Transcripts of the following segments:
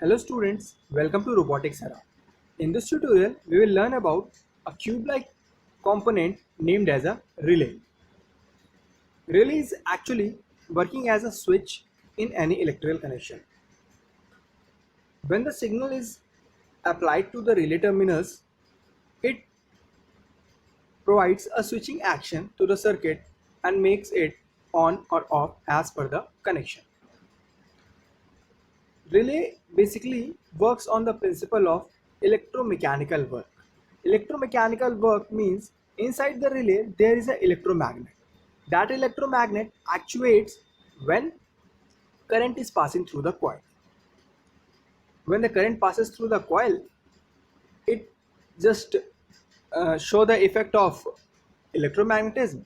Hello students, welcome to Robotics Era. In this tutorial, we will learn about a cube-like component named as a relay. Relay is actually working as a switch in any electrical connection. When the signal is applied to the relay terminals, it provides a switching action to the circuit and makes it on or off as per the connection. Relay basically works on the principle of electromechanical work. Electromechanical work means inside the relay there is an electromagnet. That electromagnet actuates when current is passing through the coil. When the current passes through the coil, it just show the effect of electromagnetism,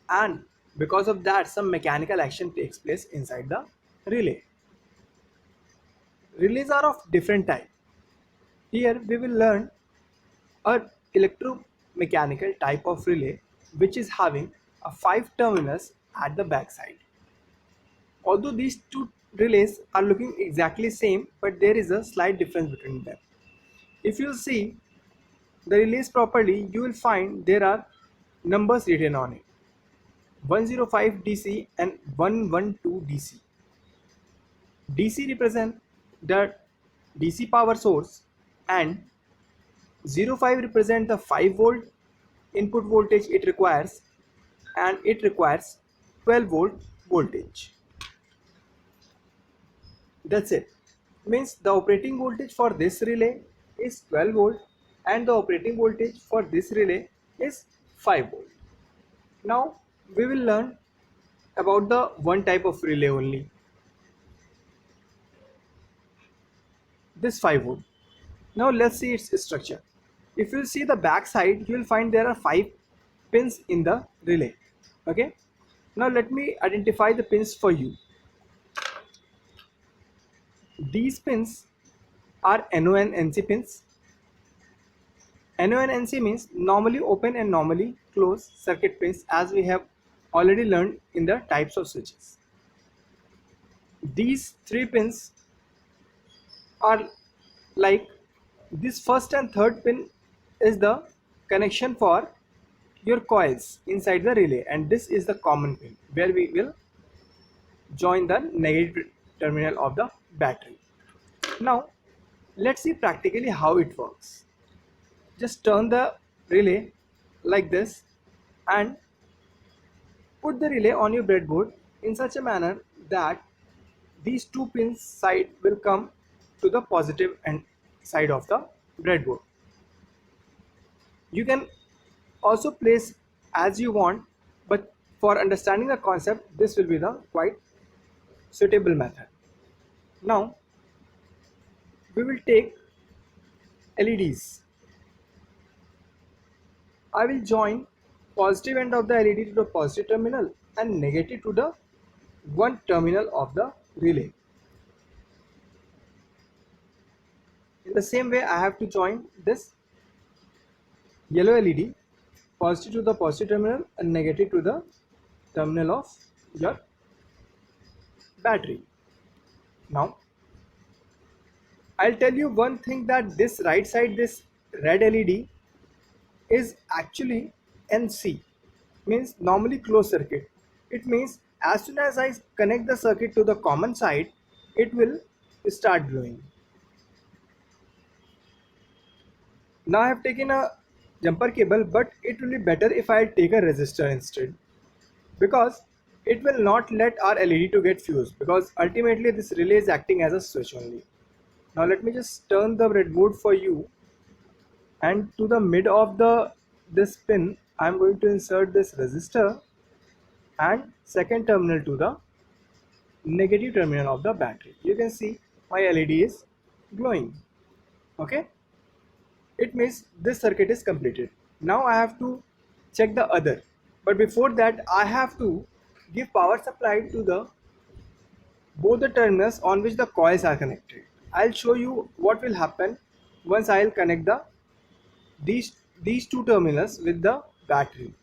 and because of that some mechanical action takes place inside the relay. Relays are of different type. Here we will learn a electromechanical type of relay which is having a 5 terminals at the back side. Although these two relays are looking exactly same, but there is a slight difference between them. If you see the relays properly, you will find there are numbers written on it: 105 DC and 112 DC. DC represent the DC power source and 05 represent the 5 volt input voltage it requires, and it requires 12 volt voltage. That's it. Means the operating voltage for this relay is 12 volt and the operating voltage for this relay is 5 volt. Now we will learn about the one type of relay only, this 5 volt. Now let's see its structure. If you see the back side, you will find there are 5 pins in the relay. Okay. Now let me identify the pins for you. These pins are NO and NC pins. NO and NC means normally open and normally closed circuit pins, as we have already learned in the types of switches. These 3 pins are like this first and third pin is the connection for your coils inside the relay, and this is the common pin where we will join the negative terminal of the battery. Now let's see practically how it works. Just turn the relay like this and put the relay on your breadboard in such a manner that these 2 pins side will come to the positive and side of the breadboard. You can also place as you want, but for understanding the concept, this will be the quite suitable method. Now we will take LEDs. I will join positive end of the LED to the positive terminal and negative to the one terminal of the relay. In the same way, I have to join this yellow LED positive to the positive terminal and negative to the terminal of your battery. Now I'll tell you one thing, that this right side, this red LED is actually NC, means normally closed circuit. It means as soon as I connect the circuit to the common side, it will start glowing. Now I have taken a jumper cable, but it will be better if I take a resistor instead, because it will not let our LED to get fused, because ultimately this relay is acting as a switch only. Now let me just turn the breadboard for you, and to the mid of this pin I am going to insert this resistor and second terminal to the negative terminal of the battery. You can see my LED is glowing. Okay, it means this circuit is completed. Now I have to check the other, but before that I have to give power supply to the both the terminals on which the coils are connected. I'll show you what will happen once I'll connect these 2 terminals with the battery.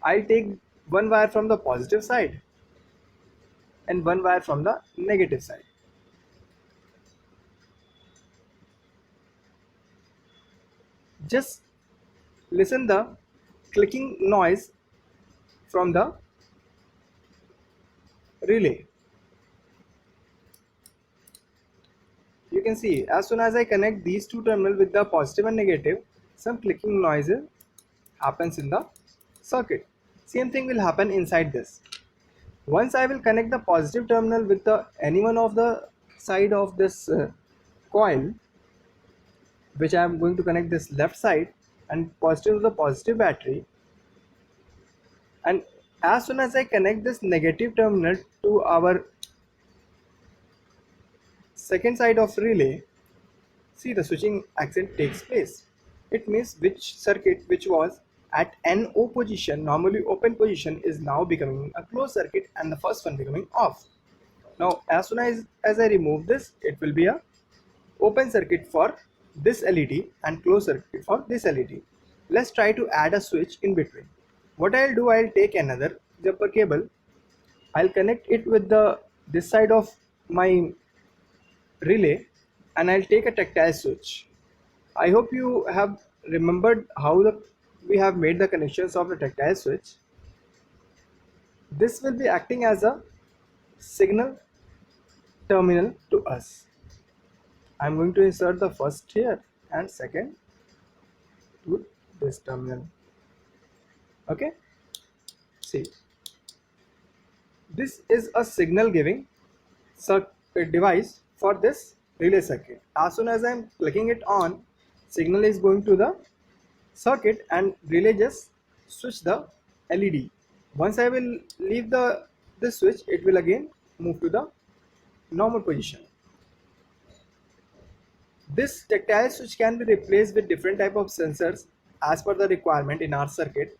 I'll take one wire from the positive side and one wire from the negative side. just listen the clicking noise from the relay. You can see as soon as I connect these two terminals with the positive and negative, some clicking noise happens in the circuit. Same thing will happen inside this. Once I will connect the positive terminal with the any one of the side of this coil, which I am going to connect this left side and positive to the positive battery, and as soon as I connect this negative terminal to our second side of relay, see the switching action takes place. It means which circuit which was at NO position, normally open position, is now becoming a closed circuit and the first one becoming off. Now as soon as I remove this, it will be a open circuit for this LED and closed circuit for this LED. Let's try to add a switch in between. What I'll do, I'll take another jumper cable, I'll connect it with the this side of my relay, and I'll take a tactile switch. I hope you have remembered how we have made the connections of the tactile switch. This will be acting as a signal terminal to us. I'm going to insert the first here and second to this terminal. Okay, see, this is a signal giving device for this relay circuit. As soon as I'm clicking it on, signal is going to the circuit and relay just switch the LED. Once I will leave this switch, it will again move to the normal position. This tactile switch can be replaced with different type of sensors as per the requirement in our circuit,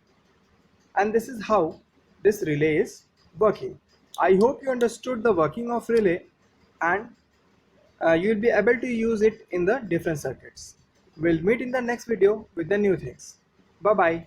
and this is how this relay is working. I hope you understood the working of relay, and you will be able to use it in the different circuits. We'll meet in the next video with the new things. Bye bye.